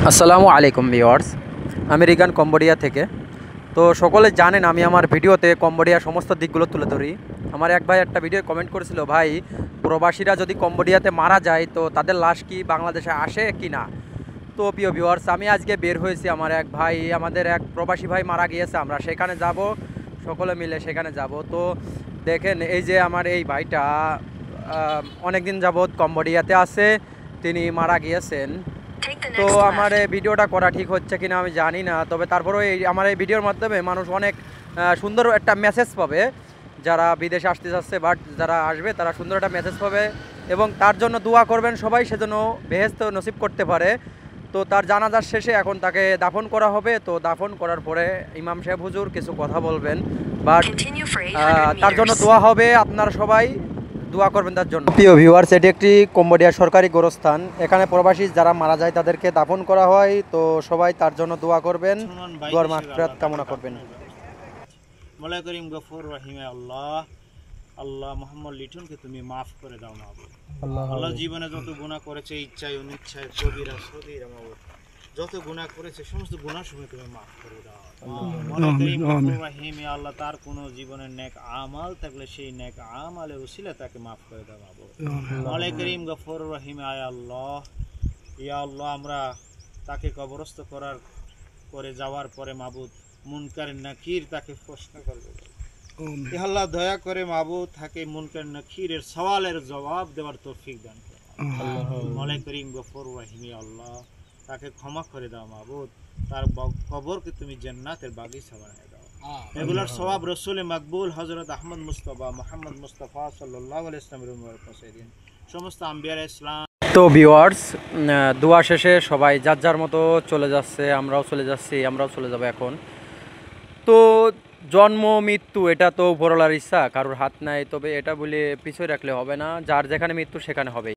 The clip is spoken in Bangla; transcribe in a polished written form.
আসসালামু আলাইকুম ভিউয়ার্স, আমি রিগান কম্বোডিয়া থেকে। তো সকলে জানেন আমি আমার ভিডিওতে কম্বোডিয়ার সমস্ত দিকগুলো তুলে ধরি। আমার এক ভাই একটা ভিডিও কমেন্ট করেছিল, ভাই প্রবাসীরা যদি কম্বোডিয়াতে মারা যায় তো তাদের লাশ কি বাংলাদেশে আসে কি না। তো প্রিয় ভিউয়ার্স, আমি আজকে বের হয়েছি, আমার এক ভাই, আমাদের এক প্রবাসী ভাই মারা গিয়েছে, আমরা সেখানে যাব, সকলে মিলে সেখানে যাব। তো দেখেন এই যে আমার এই ভাইটা অনেক দিন যাবৎ কম্বোডিয়াতে আছে, তিনি মারা গিয়েছেন। তো আমার এই ভিডিওটা করা ঠিক হচ্ছে কিনা আমি জানি না, তবে তারপরেও আমার এই ভিডিওর মাধ্যমে মানুষ অনেক সুন্দর একটা মেসেজ পাবে। যারা বিদেশে আসতে যাচ্ছে বাট যারা আসবে তারা সুন্দর একটা মেসেজ পাবে এবং তার জন্য দোয়া করবেন সবাই, সেজন্য বেহেশত নসিব করতে পারে। তো তার জানাজার শেষে এখন তাকে দাফন করা হবে। তো দাফন করার পরে ইমাম সাহেব হুজুর কিছু কথা বলবেন, বাট তার জন্য দোয়া হবে, আপনারা সবাই দোয়া করবেন তার জন্য। প্রিয় ভিউয়ার্স, এটি একটি কম্বোডিয়ার সরকারি গোরস্থান, এখানে প্রবাসী যারা মারা যায় তাদেরকে দাফন করা হয়। তো সবাই তার জন্য দোয়া করবেন, দোয়ার মাগফিরাত কামনা করবেন। মওলা করিম গফুর রহিমে আল্লাহ, আল্লাহ মোহাম্মদ লিটনকে তুমি মাফ করে দাও মাবুদ। আল্লাহ জীবনে যত গুনাহ করেছে, ইচ্ছায় অনিচ্ছায়, কবিরা সগীরা মাবুদ, যত গুনাহ করেছে সমস্ত গুনাহ সময় তুমি মাফ করে দাও। মওলা করিম গফুর রহিমে আল্লাহ, তার কোনো জীবনের নেক আমাল থাকলে সেই নেক আমালের উসিলা তাকে মাফ করে দাও মাবুদ। মওলা করিম গফুর রহিমে আয় আল্লাহ, ইয়া আল্লাহ, আমরা তাকে কবরস্থ করে যাওয়ার পরে মাবুদ মুনকার নাকির তাকে প্রশ্ন করবে। আল্লাহ দয়া করে মাবুদ তাকে মুনকার নাকিরের সওয়ালের জবাব দেওয়ার তৌফিক দান করো। মওলা করিম গফুর রহিম আল্লাহ, তাকে ক্ষমা করে দাও মাবুদ, তার কবরকে তুমি জান্নাতের বাগিচা বানিয়ে দাও। এগুলোর সওয়াব রাসূল মাকবুল হযরত আহমদ মুস্তাফা মুহাম্মদ মুস্তাফা সাল্লাল্লাহু আলাইহি ওয়াসাল্লামের মুবারক পৌঁছে দিন। সমস্ত আম্বিয়া ইসলাম। তো ভিউয়ার্স, দোয়া শেষে সবাই যার যার মতো চলে যাচ্ছে, আমরাও চলে যাচ্ছি, আমরাও চলে যাব এখন। তো জন্ম মৃত্যু এটা তো উপরওয়ালার ইচ্ছা, কারোর হাত নাই, তবে এটা বলে পিছিয়ে রাখলে হবে না, যার যেখানে মৃত্যু সেখানে হবে।